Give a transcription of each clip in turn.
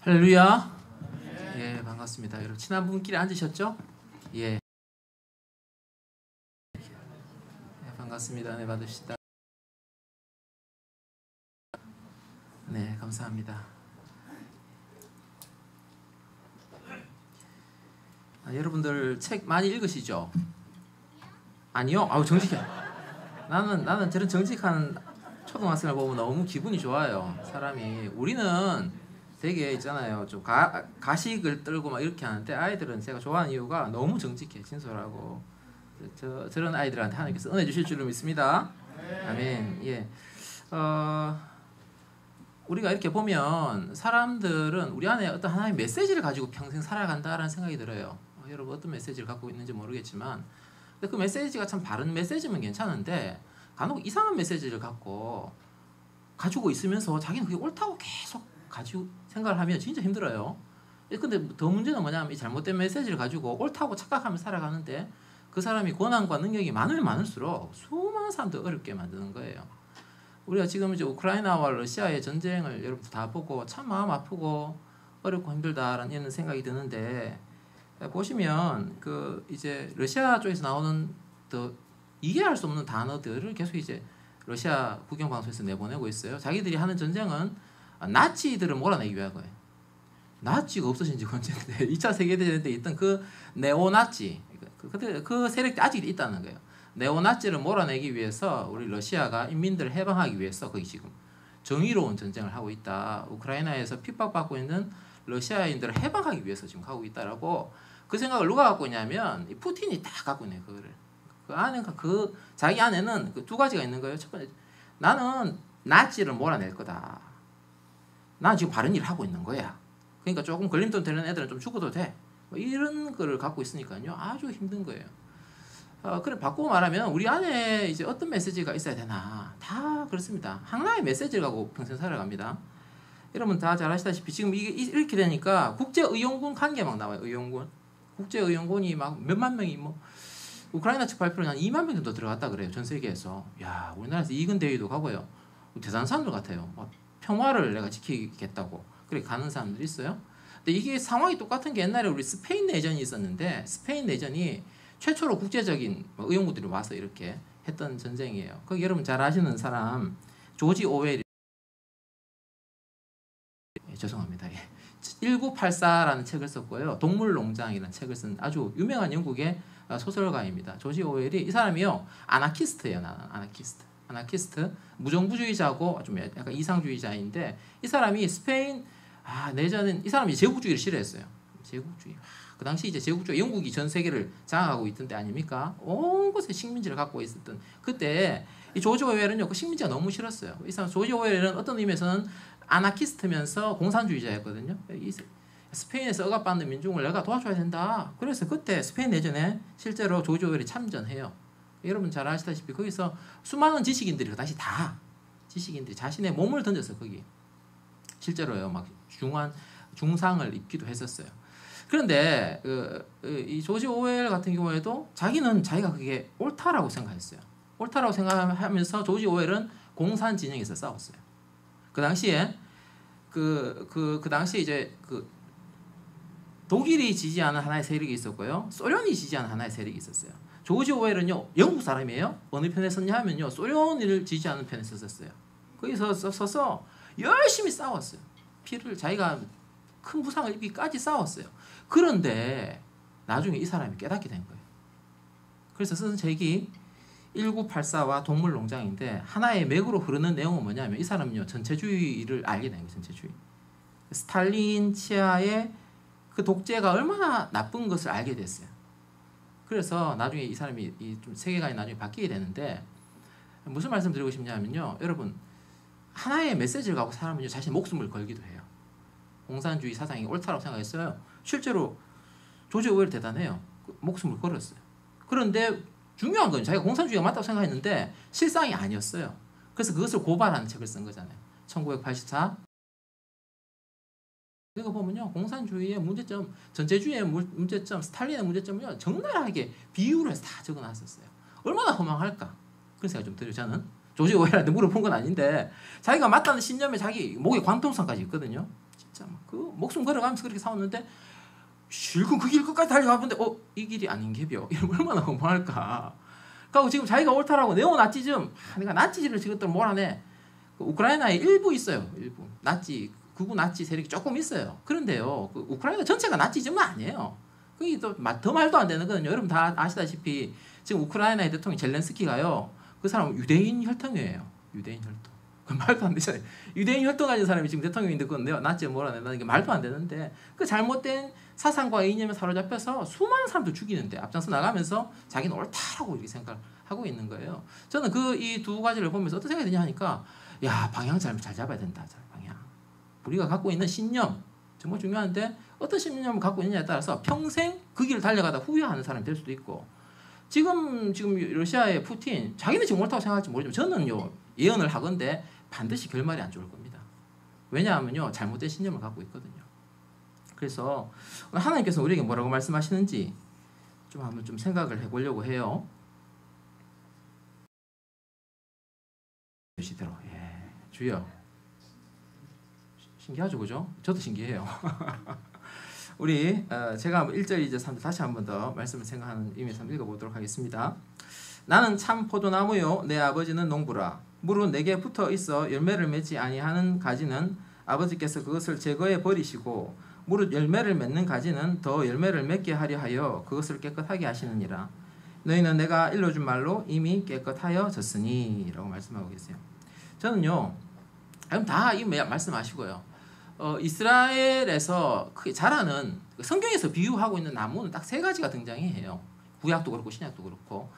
할렐루야. 예, 반갑습니다. 여러분 친한 분끼리 앉으셨죠? 예. 반갑습니다. 네, 받으시다. 네, 감사합니다. 여러분들 책 많이 읽으시죠? 아니요. 아우 정직해. 나는 저런 정직한 초등학생을 보면 너무 기분이 좋아요. 사람이 우리는 되게 있잖아요. 좀 가식을 떨고 막 이렇게 하는데 아이들은 제가 좋아하는 이유가 너무 정직해, 진솔하고 저런 아이들한테 하나님께서 은혜 주실 줄을 믿습니다. 아멘. 예. 우리가 이렇게 보면 사람들은 우리 안에 어떤 하나의 메시지를 가지고 평생 살아간다라는 생각이 들어요. 여러분 어떤 메시지를 갖고 있는지 모르겠지만, 근데 그 메시지가 참 바른 메시지면 괜찮은데 간혹 이상한 메시지를 가지고 있으면서 자기는 그게 옳다고 계속 가지고 생각을 하면 진짜 힘들어요. 근데 더 문제는 뭐냐면 이 잘못된 메시지를 가지고 옳다고 착각하며 살아가는데 그 사람이 권한과 능력이 많으면 많을수록 수많은 사람들 어렵게 만드는 거예요. 우리가 지금 이제 우크라이나와 러시아의 전쟁을 여러분 다 보고 참 마음 아프고 어렵고 힘들다라는 이런 생각이 드는데, 보시면 그 이제 러시아 쪽에서 나오는 더 이해할 수 없는 단어들을 계속 이제 러시아 국영방송에서 내보내고 있어요. 자기들이 하는 전쟁은 나치들을 몰아내기 위한 거예요. 나치가 없어진 지 언제인데 2차 세계대전 때 있던 그 네오나치, 그 세력이 아직 있다는 거예요. 네오나치를 몰아내기 위해서 우리 러시아가 인민들을 해방하기 위해서 거기 지금 정의로운 전쟁을 하고 있다. 우크라이나에서 핍박받고 있는 러시아인들을 해방하기 위해서 지금 하고 있다라고, 그 생각을 누가 갖고 있냐면 이 푸틴이 다 갖고 있네요. 그거를. 그 안에 자기 안에는 그 두 가지가 있는 거예요. 첫 번째, 나는 나치를 몰아낼 거다. 난 지금 바른 일을 하고 있는 거야. 그러니까 조금 걸림돌 되는 애들은 좀 죽어도 돼. 뭐 이런 거를 갖고 있으니까요. 아주 힘든 거예요. 그래 바꾸고 말하면 우리 안에 이제 어떤 메시지가 있어야 되나, 다 그렇습니다. 하나의 메시지를 갖고 평생 살아갑니다. 여러분 다 잘 아시다시피 지금 이게 이렇게 되니까 국제의용군 관계 막 나와요. 의용군. 국제의용군이 막 몇만 명이 뭐 우크라이나 측 발표는 한 2만 명 정도 들어갔다 그래요. 전 세계에서. 야, 우리나라에서 이근 대회도 가고요. 대단한 사람들 같아요. 막 평화를 내가 지키겠다고 그렇게 가는 사람들이 있어요. 근데 이게 상황이 똑같은 게 옛날에 우리 스페인 내전이 있었는데, 스페인 내전이 최초로 국제적인 의용군들이 와서 이렇게 했던 전쟁이에요. 거기 여러분 잘 아시는 사람 조지 오웰이, 죄송합니다. 1984라는 책을 썼고요. 동물농장이라는 책을 쓴 아주 유명한 영국의 소설가입니다. 조지 오웰이, 이 사람이요 아나키스트예요. 아나키스트, 무정부주의자고 좀 약간 이상주의자인데, 이 사람이 스페인 내전은 이 사람이 제국주의를 싫어했어요. 제국주의. 그 당시 이제 제국주의, 영국이 전 세계를 장악하고 있던 때 아닙니까? 온 곳에 식민지를 갖고 있었던 그때 이 조지 오웰은요 그 식민지가 너무 싫었어요. 이 사람 조지 오웰은 어떤 의미에서는 아나키스트면서 공산주의자였거든요. 스페인에서 억압받는 민중을 내가 도와줘야 된다. 그래서 그때 스페인 내전에 실제로 조지 오웰이 참전해요. 여러분 잘 아시다시피 거기서 수많은 지식인들이 그 당시 다 지식인들이 자신의 몸을 던져서 거기 실제로요 막 중상을 입기도 했었어요. 그런데 이 조지 오웰 같은 경우에도 자기가 그게 옳다라고 생각했어요. 옳다라고 생각하면서 조지 오웰은 공산 진영에서 싸웠어요. 그 당시에 그 당시에 이제 독일이 지지하는 하나의 세력이 있었고요, 소련이 지지하는 하나의 세력이 있었어요. 조지 오웰은요 영국 사람이에요. 어느 편에 섰냐 하면요 소련을 지지하는 편에 섰어요. 거기서 서서 열심히 싸웠어요. 자기가 큰 부상을 입기까지 싸웠어요. 그런데 나중에 이 사람이 깨닫게 된 거예요. 그래서 쓴 책이 1984와 동물농장인데, 하나의 맥으로 흐르는 내용은 뭐냐면 이 사람은요 전체주의를 알게 된 거예요. 전체주의. 스탈린 치하의 그 독재가 얼마나 나쁜 것을 알게 됐어요. 그래서 나중에 이 사람이 좀 세계관이 나중에 바뀌게 되는데, 무슨 말씀 드리고 싶냐면요, 여러분 하나의 메시지를 갖고 사람은요 자신의 목숨을 걸기도 해요. 공산주의 사상이 옳다고 생각했어요. 실제로 조지 오웰 대단해요. 목숨을 걸었어요. 그런데 중요한 건 자기가 공산주의가 맞다고 생각했는데 실상이 아니었어요. 그래서 그것을 고발하는 책을 쓴 거잖아요. 1984. 이거 보면요 공산주의의 문제점, 전체주의의 문제점, 스탈린의 문제점을요 적나라하게 비유를 해서 다 적어놨었어요. 얼마나 허망할까 그런 생각이 좀 들어요. 저는 조지 오웰한테 물어본 건 아닌데 자기가 맞다는 신념에 자기 목에 관통상까지 있거든요. 진짜 막 그 목숨 걸어가면서 그렇게 싸웠는데 실컷 그 길 끝까지 달려가는데 이 길이 아닌 게벼. 이러면 얼마나 허무할까. 그리고 지금 자기가 옳다라고 네오나치즘, 내가 나치즘을 지금도 몰아내. 그 우크라이나에 일부 있어요. 일부 나치 극우 나치 세력이 조금 있어요. 그런데요, 그 우크라이나 전체가 나치즘은 아니에요. 그게 또 더 말도 안 되는 거는 여러분 다 아시다시피 지금 우크라이나의 대통령 젤렌스키가요, 그 사람은 유대인 혈통이에요. 유대인 혈통. 그 말도 안 되잖아요. 유대인 혈통 가진 사람이 지금 대통령인데 그건 내가 나치를 몰아낸다는 게 말도 안 되는데, 그 잘못된 사상과 이념에 사로잡혀서 수많은 사람들 죽이는데 앞장서 나가면서 자기는 옳다라고 이렇게 생각하고 있는 거예요. 저는 그 이 두 가지를 보면서 어떤 생각이 드냐 하니까, 야, 방향 잘 잡아야 된다. 방향. 우리가 갖고 있는 신념 정말 중요한데, 어떤 신념을 갖고 있느냐에 따라서 평생 그 길을 달려가다 후회하는 사람이 될 수도 있고, 지금 러시아의 푸틴, 자기는 지금 옳다고 생각할지 모르지만 저는요, 예언을 하건대 반드시 결말이 안 좋을 겁니다. 왜냐하면요, 잘못된 신념을 갖고 있거든요. 그래서 하나님께서 우리에게 뭐라고 말씀하시는지 좀 한번 좀 생각을 해보려고 해요. 시대로, 주여. 신기하죠, 그죠? 저도 신기해요. 우리 제가 1절, 2절, 3절 다시 한 번 더 말씀을 생각하는 의미에서 한번 읽어보도록 하겠습니다. 나는 참 포도나무요, 내 아버지는 농부라. 물은 내게 붙어 있어 열매를 맺지 아니하는 가지는 아버지께서 그것을 제거해 버리시고, 무릇 열매를 맺는 가지는 더 열매를 맺게 하려 하여 그것을 깨끗하게 하시느니라. 너희는 내가 일러준 말로 이미 깨끗하여졌으니 라고 말씀하고 계세요. 저는요, 그럼 다 이 말씀하시고요, 이스라엘에서 크게 자라는, 성경에서 비유하고 있는 나무는 딱 세 가지가 등장해요. 구약도 그렇고 신약도 그렇고.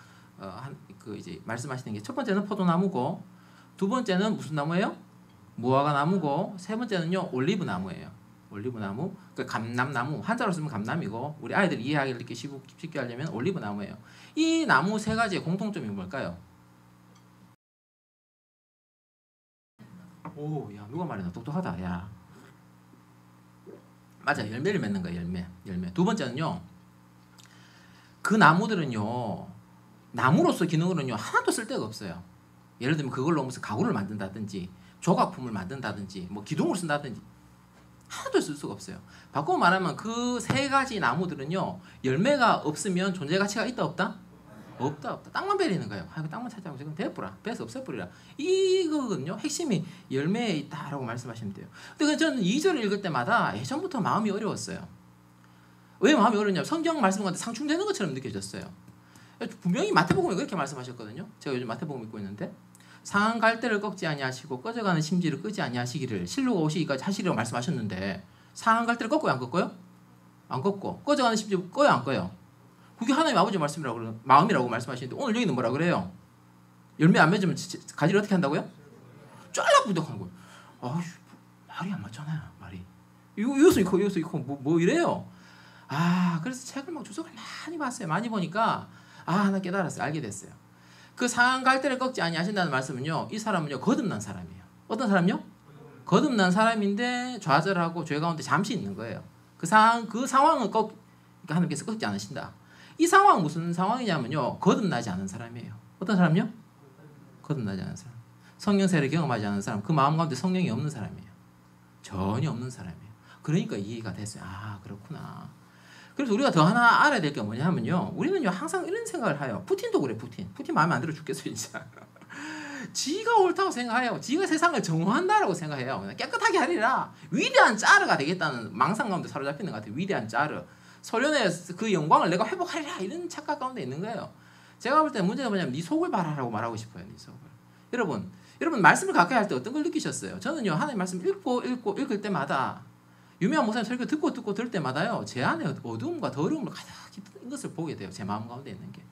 이제 말씀하시는 게, 첫 번째는 포도나무고, 두 번째는 무슨 나무예요? 무화과 나무고, 세 번째는요, 올리브 나무예요. 올리브 나무, 그 감람나무, 한자로 쓰면 감람이고, 우리 아이들 이해하기 이렇게 쉽게 하려면 올리브 나무예요. 이 나무 세 가지의 공통점이 뭘까요? 오, 야, 누가 말했나? 똑똑하다, 야. 맞아, 열매를 맺는 거예요. 열매. 두 번째는요, 그 나무들은요, 나무로서 기능으로는요 하나도 쓸데가 없어요. 예를 들면 그걸로 무슨 가구를 만든다든지 조각품을 만든다든지 뭐 기둥을 쓴다든지 하나도 쓸 수가 없어요. 바꿔 말하면 그 세 가지 나무들은요, 열매가 없으면 존재 가치가 있다 없다? 없다. 땅만 베리는 거예요. 땅만 차지하고 지금 대뿌라, 배에서 없애버리라. 이거거든요. 핵심이 열매에 있다라고 말씀하시면 돼요. 근데 저는 2절을 읽을 때마다 예전부터 마음이 어려웠어요. 왜 마음이 어려웠냐면, 성경 말씀과 상충되는 것처럼 느껴졌어요. 분명히 마태복음에 그렇게 말씀하셨거든요. 제가 요즘 마태복음 읽고 있는데, 상한 갈대를 꺾지 아니하시고 꺼져가는 심지를 끄지 아니하시기를 실로가 오시기까지 하시리라고 말씀하셨는데, 상한 갈대를 꺾고요, 안 꺾어요? 안 꺾고. 꺼져가는 심지 꺼요, 안 꺼요? 그게 하나님 아버지 말씀이라고, 마음이라고 말씀하시는데, 오늘 여기는 뭐라 그래요? 열매 안 맺으면 가지를 어떻게 한다고요? 쫄락부덕하는 거예요. 아휴, 말이 안 맞잖아요, 말이. 이것도 있고 뭐 이래요. 그래서 책을 막 주석을 많이 봤어요. 많이 보니까 하나 깨달았어요. 알게 됐어요. 그 상한 갈대를 꺾지 아니하신다는 말씀은요, 이 사람은요, 거듭난 사람이에요. 어떤 사람요? 거듭난 사람인데 좌절하고 죄 가운데 잠시 있는 거예요. 그 상황은 그러니까 하나님께서 꺾지 않으신다. 이 상황은 무슨 상황이냐면요, 거듭나지 않은 사람이에요. 어떤 사람요? 거듭나지 않은 사람. 성령세를 경험하지 않은 사람, 그 마음 가운데 성령이 없는 사람이에요. 전혀 없는 사람이에요. 그러니까 이해가 됐어요. 그렇구나. 그래서 우리가 더 하나 알아야 될 게 뭐냐 하면요, 우리는요 항상 이런 생각을 해요. 푸틴도 그래. 푸틴 마음에 안 들어 죽겠어요 진짜. 지가 옳다고 생각해요. 지가 세상을 정화한다라고 생각해요. 그냥 깨끗하게 하리라. 위대한 짜르가 되겠다는 망상 가운데 사로잡히는 것 같아요. 위대한 짜르. 소련의 그 영광을 내가 회복하리라, 이런 착각 가운데 있는 거예요. 제가 볼 때 문제가 뭐냐면, 네 속을 봐라라고 말하고 싶어요. 네 속을. 여러분 말씀을 가까이 할 때 어떤 걸 느끼셨어요? 저는요, 하나님 말씀 읽을 때마다, 유명한 목사님 설교 듣고 들을 때마다요, 제 안에 어두움과 더러움을 가득히 뜬 것을 보게 돼요. 제 마음 가운데 있는 게.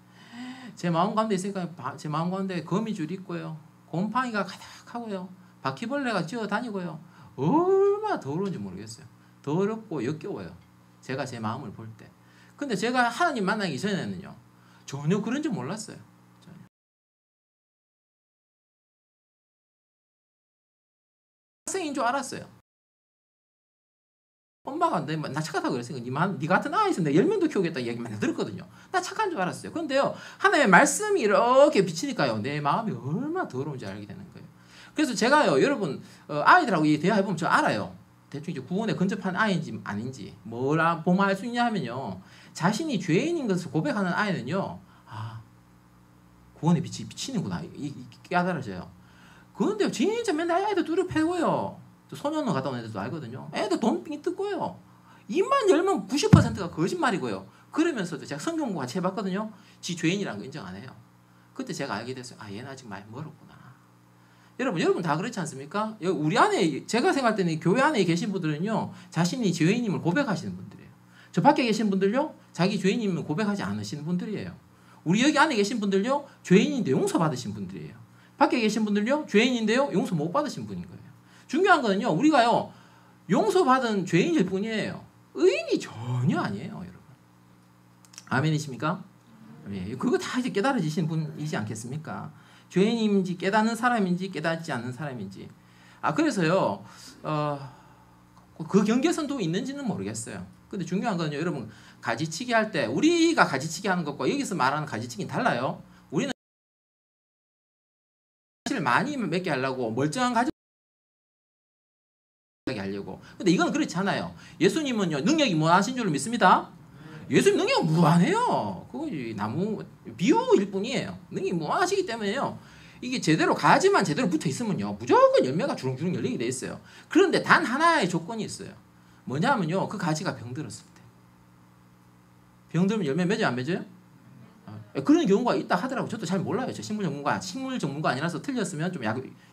제 마음 가운데 있으니까 제 마음 가운데 거미줄이 있고요, 곰팡이가 가득하고요, 바퀴벌레가 뛰어다니고요. 얼마나 더러운지 모르겠어요. 더럽고 역겨워요. 제가 제 마음을 볼 때. 근데 제가 하나님 만나기 전에는요, 전혀 그런 줄 몰랐어요. 학생인 줄 알았어요. 엄마가 나 착하다고 그랬으니까 네 같은 아이 있으면 내가 10명도 키우겠다 얘기 맨날 들었거든요. 나 착한 줄 알았어요. 그런데요, 하나님의 말씀이 이렇게 비치니까요, 내 마음이 얼마나 더러운지 알게 되는 거예요. 그래서 제가요, 여러분 아이들하고 대화해보면 저 알아요. 대충 이제 구원에 근접한 아이인지 아닌지 뭐라 보면 알 수 있냐 하면요. 자신이 죄인인 것을 고백하는 아이는요. 아, 구원의 빛이 비치는구나. 깨달아져요. 그런데 진짜 맨날 애들 두루 패고요. 소년원 갔다 온 애들도 알거든요. 애들 돈 삥 뜯고요. 입만 열면 90%가 거짓말이고요. 그러면서도 제가 성경 공부 같이 해봤거든요. 지 죄인이라는 거 인정 안 해요. 그때 제가 알게 됐어요. 아, 얘는 아직 많이 멀었구나. 여러분 다 그렇지 않습니까? 우리 안에, 제가 생각할 때는 교회 안에 계신 분들은요, 자신이 죄인임을 고백하시는 분들이에요. 저 밖에 계신 분들요, 자기 죄인임을 고백하지 않으시는 분들이에요. 우리 여기 안에 계신 분들요, 죄인인데 용서 받으신 분들이에요. 밖에 계신 분들요, 죄인인데요, 용서 못 받으신 분인 거예요. 중요한 거는요, 우리가요, 용서받은 죄인일 뿐이에요. 의인이 전혀 아니에요, 여러분. 아멘이십니까? 예, 그거 다 이제 깨달아지신 분이지 않겠습니까? 죄인인지 깨닫는 사람인지 깨닫지 않는 사람인지. 아, 그래서요, 그 경계선도 있는지는 모르겠어요. 근데 중요한 거는요, 여러분, 가지치기 할 때, 우리가 가지치기 하는 것과 여기서 말하는 가지치기는 달라요. 우리는 사실 많이 맺게 하려고 멀쩡한 가지 하려고. 근데 이건 그렇지 않아요. 예수님은요, 능력이 무한하신 줄로 믿습니다. 예수님 능력은 무한해요. 그거 나무 비유일 뿐이에요. 능력이 무한하시기 때문에요. 이게 제대로 가지만 제대로 붙어 있으면요, 무조건 열매가 주렁주렁 열리게 돼 있어요. 그런데 단 하나의 조건이 있어요. 뭐냐면요, 그 가지가 병들었을 때. 병들면 열매 맺어요, 안 맺어요? 그런 경우가 있다 하더라고요. 저도 잘 몰라요. 저 식물 전문가 아니라서 틀렸으면 좀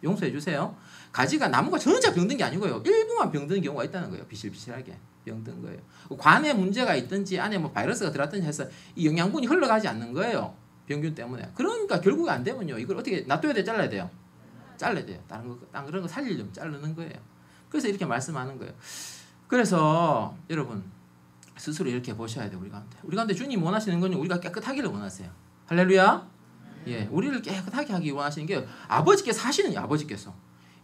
용서해 주세요. 가지가 나무가 전체 병든 게 아니고요. 일부만 병든 경우가 있다는 거예요. 비실비실하게 병든 거예요. 관에 문제가 있든지 안에 뭐 바이러스가 들어왔든지 해서 이 영양분이 흘러가지 않는 거예요. 병균 때문에. 그러니까 결국에 안 되면요, 이걸 어떻게 놔둬야 돼, 잘라야 돼요? 잘라야 돼요. 다른 그런 거 살리려면 자르는 거예요. 그래서 이렇게 말씀하는 거예요. 그래서 여러분, 스스로 이렇게 보셔야 돼요. 우리 가운데 주님 원하시는 건 우리가 깨끗하기를 원하세요. 할렐루야. 예, 우리를 깨끗하게 하기 원하시는 게 아버지께서 하시는, 아버지께서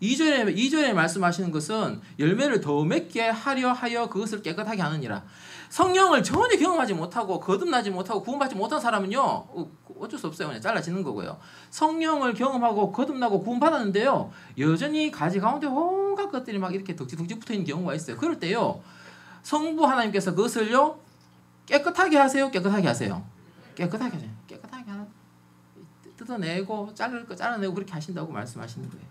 2절에 말씀하시는 것은 열매를 더 맺게 하려 하여 그것을 깨끗하게 하느니라. 성령을 전혀 경험하지 못하고 거듭나지 못하고 구원받지 못한 사람은요, 어쩔 수 없어요. 그냥 잘라지는 거고요. 성령을 경험하고 거듭나고 구원받았는데요, 여전히 가지 가운데 온갖 것들이 막 이렇게 덕지덕지 붙어있는 경우가 있어요. 그럴 때요, 성부 하나님께서 그것을요, 깨끗하게 하세요, 깨끗하게 하세요. 깨끗하게 하세요. 깨끗하게 하나 뜯어내고 자를 거 잘라내고 그렇게 하신다고 말씀하시는 거예요.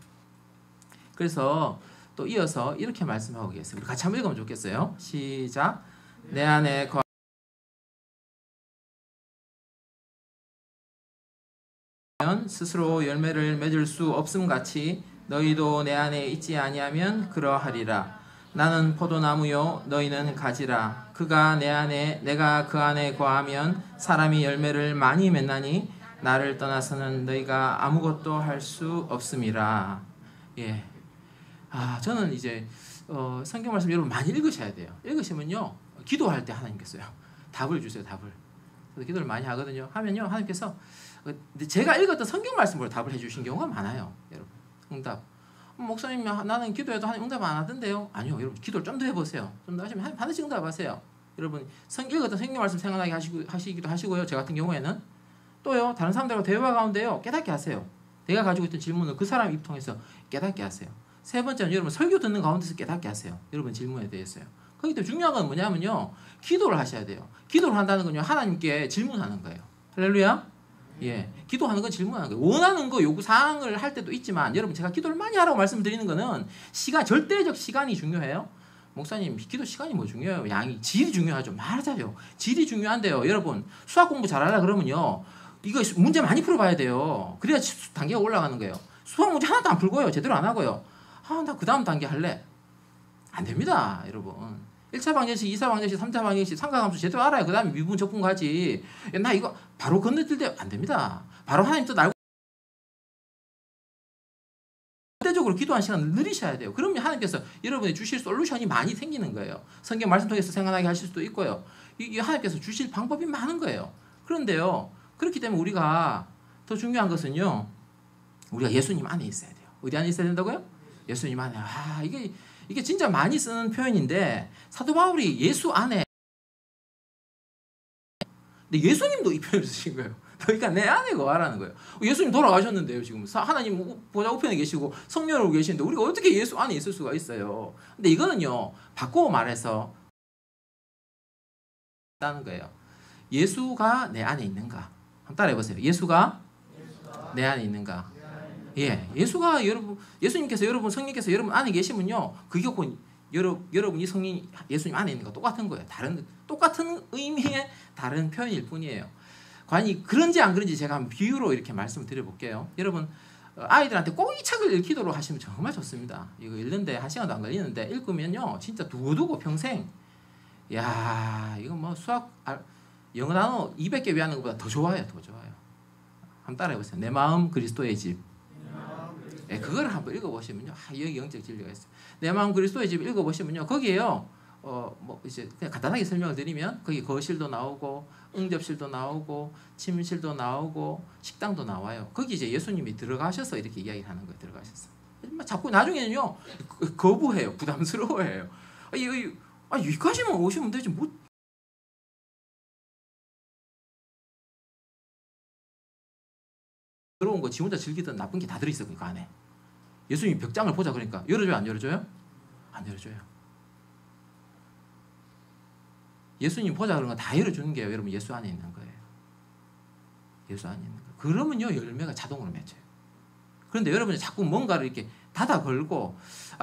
그래서 또 이어서 이렇게 말씀하고 계세요. 우리 같이 한번 읽으면 좋겠어요. 시작. 내 안에 거하면 스스로 열매를 맺을 수 없음 같이 너희도 내 안에 있지 아니하면 그러하리라. 나는 포도나무요 너희는 가지라. 그가 내 안에 내가 그 안에 거하면 사람이 열매를 많이 맺나니 나를 떠나서는 너희가 아무것도 할 수 없음이라. 예. 아, 저는 이제 성경 말씀 여러분 많이 읽으셔야 돼요. 읽으시면요, 기도할 때 하나님께서요, 답을 주세요. 답을. 그래서 기도를 많이 하거든요. 하면요, 하나님께서 제가 읽었던 성경 말씀으로 답을 해주신 경우가 많아요. 여러분, 응답. 목사님, 나는 기도해도 하나님 응답 안 하던데요. 아니요, 여러분, 기도를 좀 더 해보세요. 좀 더 하시면 반드시 응답하세요. 여러분, 읽었던 성경 말씀 생각나게 하시기도 하시고요. 저 같은 경우에는 또요, 다른 사람들과 대화 가운데요, 깨닫게 하세요. 내가 가지고 있던 질문을 그 사람 입 통해서 깨닫게 하세요. 세 번째는 여러분, 설교 듣는 가운데서 깨닫게 하세요. 여러분 질문에 대해서요. 거기 또 중요한 건 뭐냐면요, 기도를 하셔야 돼요. 기도를 한다는 건요, 하나님께 질문하는 거예요. 할렐루야. 예, 기도하는 건 질문하는 거예요. 원하는 거 요구 사항을 할 때도 있지만, 여러분 제가 기도를 많이 하라고 말씀드리는 거는 절대적 시간이 중요해요. 목사님, 기도 시간이 뭐 중요해요? 양이, 질이 중요하죠. 맞아요. 질이 중요한데요. 여러분, 수학 공부 잘하려 그러면요, 이거 문제 많이 풀어봐야 돼요. 그래야 단계가 올라가는 거예요. 수학 문제 하나도 안 풀고요, 제대로 안 하고요, 나 그 다음 단계 할래. 안 됩니다, 여러분. 1차 방정식, 2차 방정식, 3차 방정식, 삼각함수 제대로 알아야 그 다음에 미분 적분 가지. 나 이거 바로 건너뛸 때 안 됩니다. 바로 하나님 뜻 알고 절대적으로 기도하는 시간을 늘리셔야 돼요. 그러면 하나님께서 여러분이 주실 솔루션이 많이 생기는 거예요. 성경 말씀 통해서 생각나게 하실 수도 있고요. 이 하나님께서 주실 방법이 많은 거예요. 그런데요, 그렇기 때문에 우리가 더 중요한 것은요, 우리가 예수님 안에 있어야 돼요. 어디 안에 있어야 된다고요? 예수님 안에. 이게 진짜 많이 쓰는 표현인데, 사도 바울이 예수 안에, 근데 예수님도 이 표현을 쓰신 거예요. 그러니까 내 안에 거하라는 거예요. 예수님 돌아가셨는데요. 지금 하나님 보좌 우편에 계시고 성령으로 계시는데 우리가 어떻게 예수 안에 있을 수가 있어요. 근데 이거는요. 바꾸어 말해서 다는 거예요. 예수가 내 안에 있는가? 한번 따라해 보세요. 예수가 내 안에 있는가? 예, 예수가 여러분, 예수님께서 여러분, 성령께서 여러분 안에 계시면요, 그게 곧 여러분이 성령 예수님 안에 있는 거 똑같은 거예요. 똑같은 의미의 다른 표현일 뿐이에요. 과연 그런지 안 그런지 제가 한번 비유로 이렇게 말씀을 드려볼게요. 여러분, 아이들한테 꼭 이 책을 읽기도록 하시면 정말 좋습니다. 이거 읽는데 1시간도 안 걸리는데 읽으면요, 진짜 두고두고 평생, 야, 이거 뭐 영어 단어 200개 외우는 것보다 더 좋아요, 더 좋아요. 한번 따라해 보세요. 내 마음 그리스도의 집. 예, 그걸 한번 읽어보시면요, 여기 영적 진리가 있어요. 내 마음 그리스도의 집 읽어보시면요, 거기에요, 뭐 이제 그냥 간단하게 설명을 드리면 거기 거실도 나오고 응접실도 나오고 침실도 나오고 식당도 나와요. 거기 이제 예수님이 들어가셔서 이렇게 이야기하는 거예요. 들어가셔서. 자꾸 나중에는요, 거부해요, 부담스러워해요. 여기까지만 오시면 되지 뭐. 들어온 거 지 혼자 즐기던 나쁜 게 다 들어있어 그 안에. 예수님이 벽장을 보자 그러니까 열어줘요, 안 열어줘요? 안 열어줘요. 예수님 보자 그런 거 다 열어주는 게 여러분 예수 안에 있는 거예요. 예수 안에 있는 거. 그러면요 열매가 자동으로 맺혀요. 그런데 여러분이 자꾸 뭔가를 이렇게 닫아 걸고,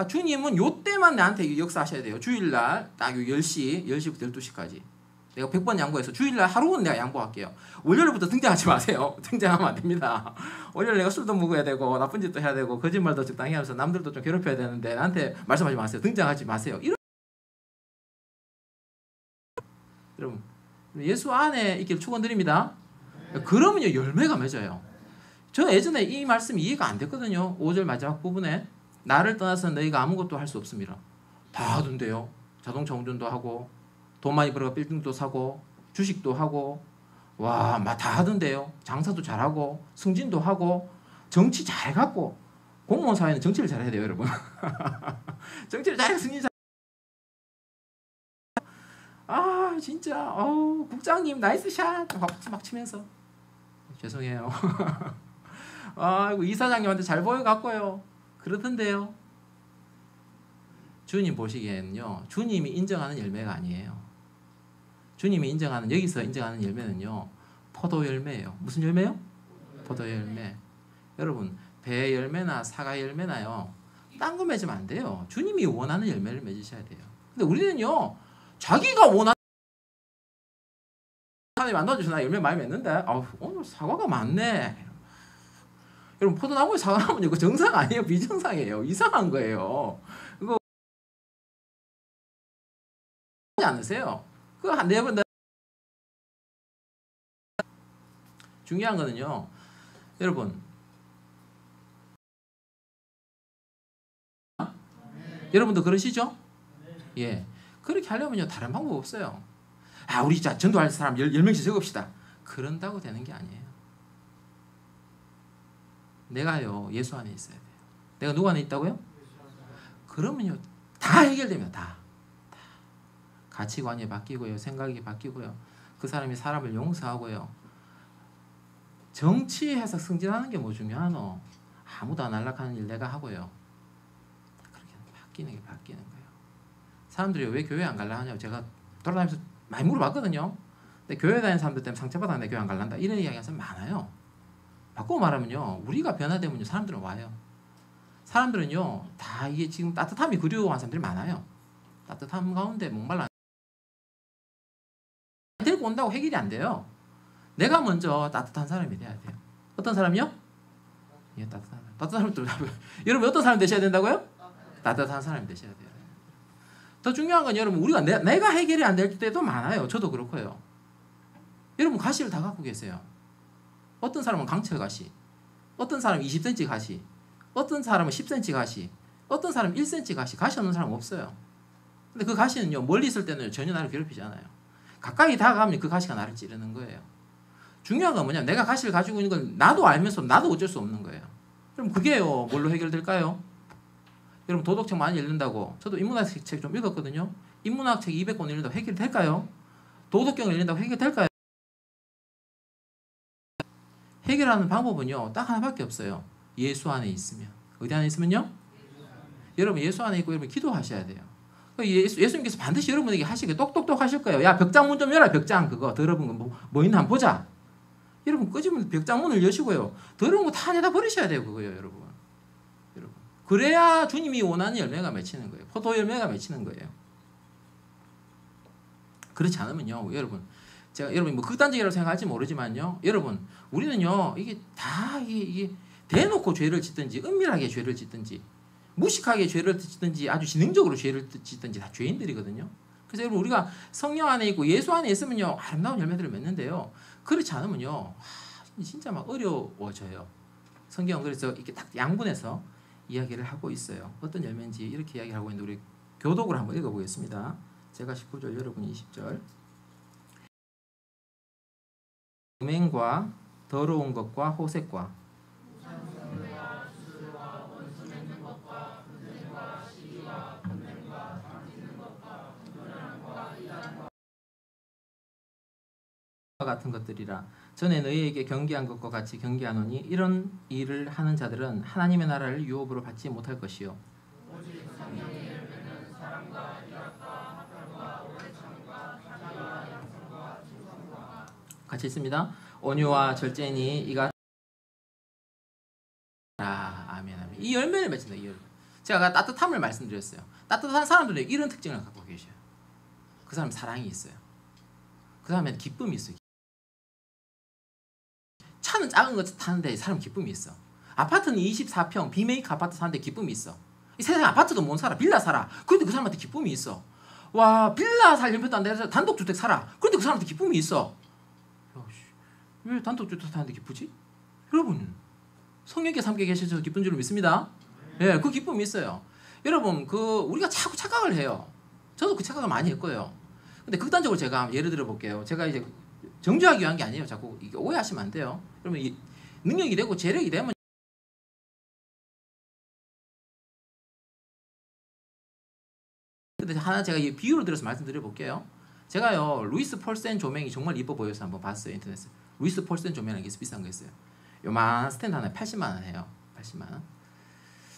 주님은 요 때만 나한테 역사하셔야 돼요. 주일날 딱 10시부터 12시까지. 내가 100번 양보해서 주일날 하루는 내가 양보할게요. 월요일부터 등장하지 마세요. 등장하면 안 됩니다. 월요일 내가 술도 먹어야 되고 나쁜 짓도 해야 되고 거짓말도 적당히 하면서 남들도 좀 괴롭혀야 되는데 나한테 말씀하지 마세요. 등장하지 마세요. 여러분, 예수 안에 있기를 축원드립니다. 그러면요 열매가 맺어요. 저 예전에 이 말씀이 이해가 안 됐거든요. 5절 마지막 부분에 나를 떠나서 너희가 아무것도 할 수 없습니다. 다 하던데요. 자동차 운전도 하고 돈 많이 벌어 빌딩도 사고 주식도 하고 다 하던데요. 장사도 잘하고 승진도 하고 정치 잘해갖고 공무원 사회는 정치를 잘해야 돼요, 여러분. 정치를 잘해 승진 잘. 진짜 국장님 나이스 샷 박수 막 치면서 죄송해요. 이사장님한테 잘 보여갖고요. 그러던데요. 주님 보시기에는요, 주님이 인정하는 열매가 아니에요. 주님이 여기서 인정하는 열매는요, 포도 열매예요. 무슨 열매요? 포도 열매. 여러분, 배 열매나 사과 열매나요, 딴 거 맺으면 안 돼요. 주님이 원하는 열매를 맺으셔야 돼요. 근데 우리는요, 자기가 원하는 하나님 안 도와주셔서 나 열매 많이 맺는데 오늘 사과가 많네. 여러분, 포도나무에 사과 나면 이거 정상 아니에요? 비정상이에요. 이상한 거예요. 이거 하지 않으세요? 그거 한 4번. 중요한 거는요, 여러분, 여러분도 그러시죠? 예. 그렇게 하려면요 다른 방법 없어요. 우리 자 전도할 사람 10명씩 적읍시다. 그런다고 되는 게 아니에요. 내가요 예수 안에 있어야 돼요. 내가 누구 안에 있다고요? 그러면요 다 해결됩니다. 다. 가치관이 바뀌고요, 생각이 바뀌고요, 그 사람이 사람을 용서하고요. 정치해서 승진하는 게 뭐 중요하노? 아무도 안 안락하는 일 내가 하고요. 그렇게 바뀌는 거예요. 사람들이 왜 교회 안 갈라 하냐고 제가 돌아다니면서 많이 물어봤거든요. 근데 교회 다니는 사람들 때문에 상처받았는데 교회 안 갈란다 이런 이야기하는 사람 많아요. 바꾸고 말하면요, 우리가 변화되면요 사람들은 와요. 사람들은요 다 이게 지금 따뜻함이 그리워하는 사람들이 많아요. 따뜻함 가운데 목말라 데리고 온다고 해결이 안 돼요. 내가 먼저 따뜻한 사람이 돼야 돼요. 어떤 사람이요? 예, 따뜻한 사람. 여러분 어떤 사람 되셔야 된다고요? 따뜻한 사람이 되셔야 돼요. 더 중요한 건 여러분, 우리가 내가 해결이 안 될 때도 많아요. 저도 그렇고요. 여러분 가시를 다 갖고 계세요. 어떤 사람은 강철 가시, 어떤 사람은 20cm 가시, 어떤 사람은 10cm 가시, 어떤 사람은 1cm 가시 없는 사람은 없어요. 근데 그 가시는요 멀리 있을 때는 전혀 나를 괴롭히지 않아요. 가까이 다가가면 그 가시가 나를 찌르는 거예요. 중요한 건 뭐냐면 내가 가시를 가지고 있는 걸 나도 알면서 나도 어쩔 수 없는 거예요. 그럼 그게요 뭘로 해결될까요? 여러분 도덕책 많이 읽는다고, 저도 인문학 책 좀 읽었거든요. 인문학 책 200권 읽는다고 해결될까요? 도덕경을 읽는다고 해결될까요? 해결하는 방법은요, 딱 하나밖에 없어요. 예수 안에 있으면. 어디 안에 있으면요? 여러분 예수 안에 있고 여러분 기도하셔야 돼요. 예수님께서 반드시 여러분에게 하시게 똑똑똑 하실 거예요. 야, 벽장문 좀 열어. 벽장 그거 더러운 거 뭐 있나 한번 보자. 여러분 끄집으면 벽장문을 여시고요. 더러운 거 다 내다 버리셔야 돼요. 그거요, 여러분. 그래야 주님이 원하는 열매가 맺히는 거예요. 포도 열매가 맺히는 거예요. 그렇지 않으면요, 여러분, 제가 여러분 뭐 극단적이라고 생각할지 모르지만요, 여러분 우리는요 이게 다 이게 대놓고 죄를 짓든지 은밀하게 죄를 짓든지 무식하게 죄를 짓든지 아주 지능적으로 죄를 짓든지 다 죄인들이거든요. 그래서 여러분 우리가 성령 안에 있고 예수 안에 있으면요 아름다운 열매들을 맺는데요, 그렇지 않으면요 진짜 막 어려워져요. 성경은 그래서 이렇게 딱 양분해서 이야기를 하고 있어요. 어떤 열매인지 이렇게 이야기를 하고 있는데 우리 교독을 한번 읽어보겠습니다. 제가 19절, 여러분이 20절. 음행과 더러운 것과 호색과 같은 것들이라. 전에 너희에게 경계한 것과 같이 경계하노니 이런 일을 하는 자들은 하나님의 나라를 유업으로 받지 못할 것이요. 같이 있습니다. 온유와 절제니 이가 아멘, 아멘. 이 열매를 맺힌다. 이 열매. 제가 따뜻함을 말씀드렸어요. 따뜻한 사람들은 이런 특징을 갖고 계셔요. 그 사람 사랑이 있어요. 그 사람에는 기쁨이 있어요. 차는 작은 거 타는데 사람 기쁨이 있어. 아파트는 24평 비메이크 아파트 사는데 기쁨이 있어. 이 세상에 아파트도 못 살아. 빌라 살아. 그런데 그 사람한테 기쁨이 있어. 와, 빌라 살 연표도 안 돼서 단독주택 살아. 그런데 그 사람한테 기쁨이 있어. 왜 단독주택 사는데 기쁘지? 여러분, 성령께서 함께 계셔서 기쁜 줄 믿습니다. 예, 그 기쁨이 있어요. 여러분, 우리가 자꾸 착각을 해요. 저도 그 착각을 많이 했고요. 근데 극단적으로 제가 예를 들어 볼게요. 제가 이제 정죄하기 위한 게 아니에요. 자꾸 이게 오해하시면 안 돼요. 그러면 이 능력이 되고 재력이 되면 근데 하나 제가 이 비유를 들어서 말씀드려 볼게요. 제가요 루이스 폴센 조명이 정말 이뻐 보여서 한번 봤어요. 인터넷에. 루이스 폴센 조명이라는 게 비싼 거 있어요. 요만한 스탠드 하나에 80만 원 해요. 80만 원.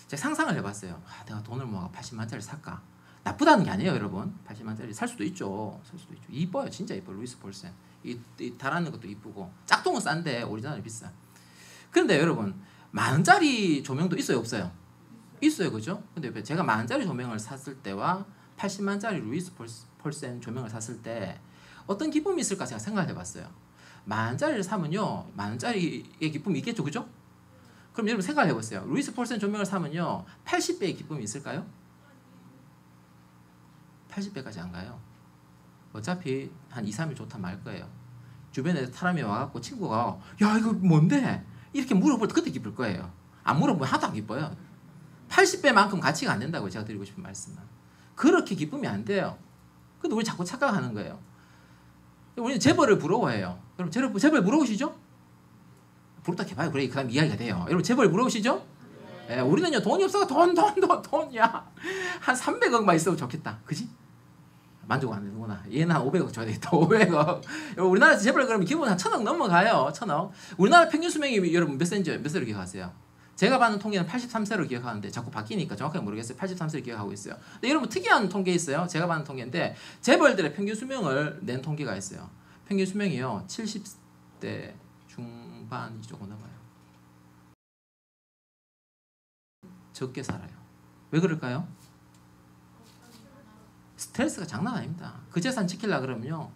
제가 상상을 해봤어요. 내가 돈을 모아 80만 원짜리 살까? 나쁘다는 게 아니에요, 여러분. 80만 원짜리 살 수도 있죠. 살 수도 있죠. 이뻐요, 진짜 이뻐. 루이스 폴센. 이 달아있는 것도 이쁘고 짝퉁은 싼데 오리지널이 비싸. 그런데 여러분 10,000원짜리 조명도 있어요, 없어요? 있어요, 그죠? 근데 제가 10,000원짜리 조명을 샀을 때와 80만원짜리 루이스 폴센 조명을 샀을 때 어떤 기쁨이 있을까 제가 생각을 해봤어요. 10,000원짜리를 사면요 10,000원짜리의 기쁨이 있겠죠, 그죠? 그럼 여러분 생각을 해보세요. 루이스 폴센 조명을 사면요 80배의 기쁨이 있을까요? 80배까지 안 가요. 어차피 한 2, 3일 좋다 말 거예요. 주변에 사람이 와갖고 친구가 야 이거 뭔데? 이렇게 물어볼 때 그때 기쁠 거예요. 안 물어보면 하나도 안 기뻐요. 80배만큼 가치가 안 된다고 제가 드리고 싶은 말씀은. 그렇게 기쁨이 안 돼요. 근데 우리 자꾸 착각하는 거예요. 우리는 재벌을 부러워해요. 여러분 재벌 부러우시죠? 부럽다 해봐요. 그래 그 다음 이야기가 돼요. 여러분 재벌 부러우시죠? 예, 우리는요 돈이 없어서 돈이야. 한 300억만 있어도 좋겠다. 그지? 만족 안 되는구나. 얘는 한 500억 줘야 되겠다. 500억. 우리나라에서 재벌 그러면 기본 한 1,000억 넘어가요. 1,000억. 우리나라 평균 수명이 여러분 몇 세로 기억하세요? 제가 받는 통계는 83세로 기억하는데 자꾸 바뀌니까 정확하게 모르겠어요. 83세를 기억하고 있어요. 근데 여러분 특이한 통계 있어요. 제가 받는 통계인데 재벌들의 평균 수명을 낸 통계가 있어요. 평균 수명이요 70대 중반이 조금 넘어요. 적게 살아요. 왜 그럴까요? 스트레스가 장난 아닙니다. 그 재산 지키려고 그러면요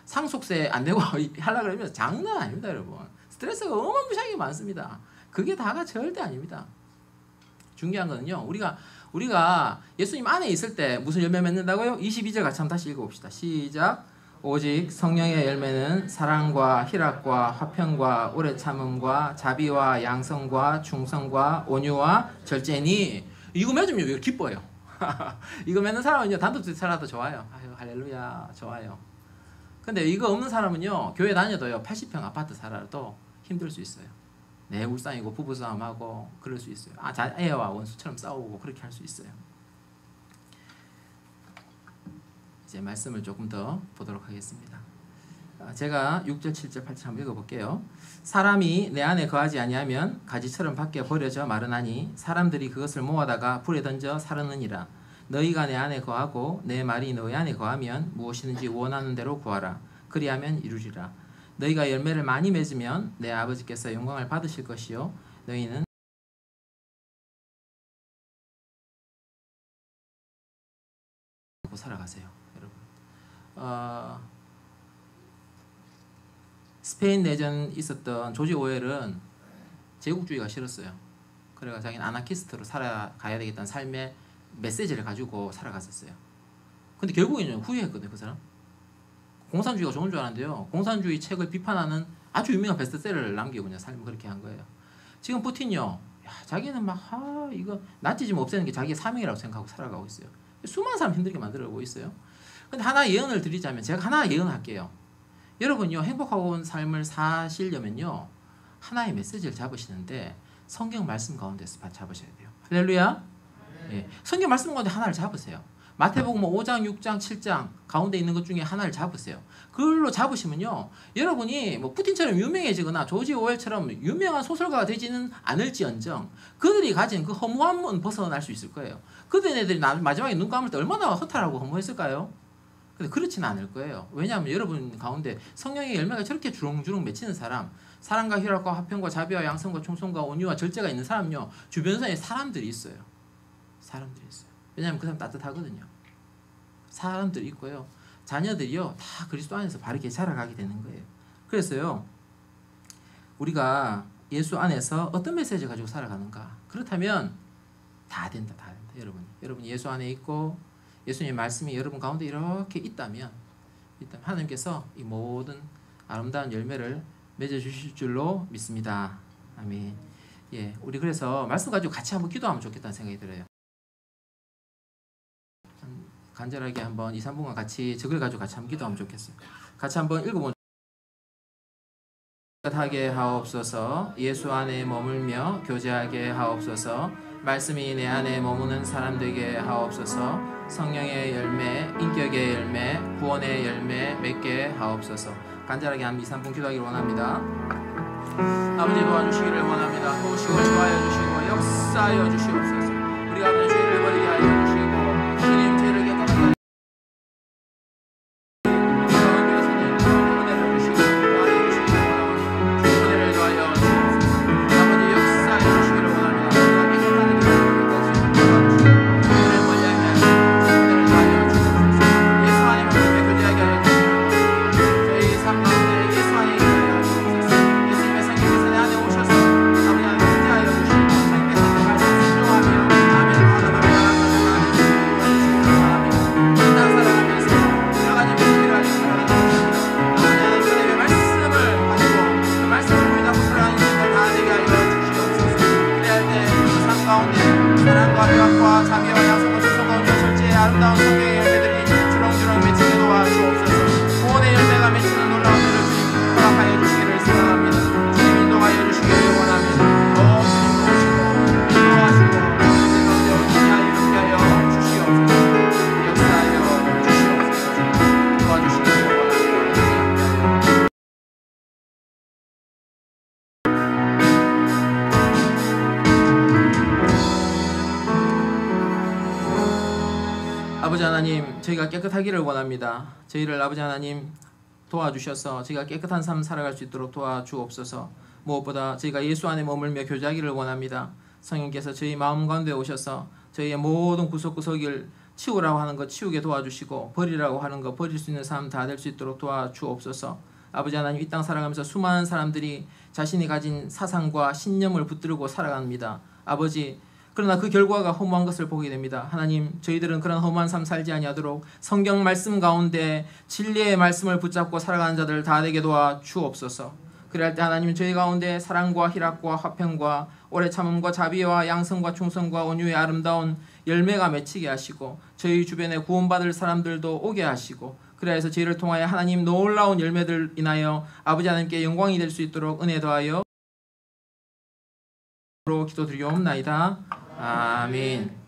상속세 안 내고 하려고 그러면 장난 아닙니다, 여러분. 스트레스가 어마무시하게 많습니다. 그게 다가 절대 아닙니다. 중요한 거는요 우리가 예수님 안에 있을 때 무슨 열매 맺는다고요? 22절 같이 한번 다시 읽어봅시다. 시작. 오직 성령의 열매는 사랑과 희락과 화평과 오래 참음과 자비와 양성과 충성과 온유와 절제니. 이거 맺으면 왜 기뻐요? 이거 맺는 사람은요 단독주택 살아도 좋아요. 아유 할렐루야 좋아요. 근데 이거 없는 사람은요 교회 다녀도요 80평 아파트 살아도 힘들 수 있어요. 내 울상이고 부부싸움하고 그럴 수 있어요. 애와 원수처럼 싸우고 그렇게 할 수 있어요. 이제 말씀을 조금 더 보도록 하겠습니다. 제가 6절, 7절, 8절 한번 읽어볼게요. 사람이 내 안에 거하지 아니하면 가지처럼 밖에 버려져 마르나니 사람들이 그것을 모아다가 불에 던져 사르느니라. 너희가 내 안에 거하고 내 말이 너희 안에 거하면 무엇이든지 원하는 대로 구하라. 그리하면 이루리라. 너희가 열매를 많이 맺으면 내 아버지께서 영광을 받으실 것이요 너희는 살아가세요. 여러분. 스페인 내전 있었던 조지 오웰은 제국주의가 싫었어요. 그래서 자기는 아나키스트로 살아가야 되겠다는 삶의 메시지를 가지고 살아갔었어요. 근데 결국에는 후회했거든요. 그 사람. 공산주의가 좋은 줄 알았는데요. 공산주의 책을 비판하는 아주 유명한 베스트셀러를 남기고 그냥 삶을 그렇게 한 거예요. 지금 푸틴요. 자기는 막 이거 나치즘 없애는 게 자기의 사명이라고 생각하고 살아가고 있어요. 수많은 사람 힘들게 만들어가고 있어요. 근데 하나 예언을 드리자면 제가 하나 예언할게요. 여러분요 행복하고 삶을 사시려면요 하나의 메시지를 잡으시는데 성경 말씀 가운데서 잡으셔야 돼요. 할렐루야. 예. 성경 말씀 가운데 하나를 잡으세요. 마태복음 5장, 6장, 7장 가운데 있는 것 중에 하나를 잡으세요. 그걸로 잡으시면요 여러분이 뭐 푸틴처럼 유명해지거나 조지 오웰처럼 유명한 소설가가 되지는 않을지언정 그들이 가진 그 허무함은 벗어날 수 있을 거예요. 그들이 마지막에 눈 감을 때 얼마나 허탈하고 허무했을까요? 근데 그렇지는 않을 거예요. 왜냐하면 여러분 가운데 성령의 열매가 저렇게 주렁주렁 맺히는 사람, 사랑과 희락과 화평과 자비와 양성과 충성과 온유와 절제가 있는 사람요 주변에 사람들이 있어요. 사람들이 있어요. 왜냐하면 그 사람 따뜻하거든요. 사람들이 있고요. 자녀들이요 다 그리스도 안에서 바르게 자라가게 되는 거예요. 그래서요 우리가 예수 안에서 어떤 메시지 가지고 살아가는가. 그렇다면 다 된다. 여러분 예수 안에 있고 예수님의 말씀이 여러분 가운데 이렇게 있다면 하나님께서 이 모든 아름다운 열매를 맺어주실 줄로 믿습니다. 아멘. 예, 우리 그래서 말씀 가지고 같이 한번 기도하면 좋겠다는 생각이 들어요. 간절하게 한번 2, 3분간 같이 저걸 가지고 같이 한번 기도하면 좋겠어요. 같이 한번 읽어보면 하게 하옵소서. 예수 안에 머물며 교제하게 하옵소서. 말씀이 내 안에 머무는 사람 되게 하옵소서. 성령의 열매, 인격의 열매, 구원의 열매 맺게 하옵소서. 간절하게 한 2, 3분 기도하기를 원합니다. 아버지 도와주시기를 원합니다. 도우시고 도와여 주시고 역사하여 주시옵소서. 우리가 아버지 죄를 버리게 하여 주시고 주님 죄를 깨끗하게 아버지 하나님, 저희가 깨끗하기를 원합니다. 저희를 아버지 하나님 도와주셔서 저희가 깨끗한 삶 살아갈 수 있도록 도와주옵소서. 무엇보다 저희가 예수 안에 머물며 교제하기를 원합니다. 성령께서 저희 마음 가운데 오셔서 저희의 모든 구석구석을 치우라고 하는 것 치우게 도와주시고 버리라고 하는 것 버릴 수 있는 삶 다 될 수 있도록 도와주옵소서. 아버지 하나님, 이 땅 살아가면서 수많은 사람들이 자신이 가진 사상과 신념을 붙들고 살아갑니다. 아버지, 그러나 그 결과가 허무한 것을 보게 됩니다. 하나님, 저희들은 그런 허무한 삶 살지 아니하도록 성경 말씀 가운데 진리의 말씀을 붙잡고 살아가는 자들 다 되게 도와 주옵소서. 그럴 때 하나님, 저희 가운데 사랑과 희락과 화평과 오래 참음과 자비와 양성과 충성과 온유의 아름다운 열매가 맺히게 하시고 저희 주변에 구원받을 사람들도 오게 하시고 그래서 저희를 통하여 하나님 놀라운 열매들 인하여 아버지 하나님께 영광이 될 수 있도록 은혜 더하여 기도드리옵나이다. 아멘.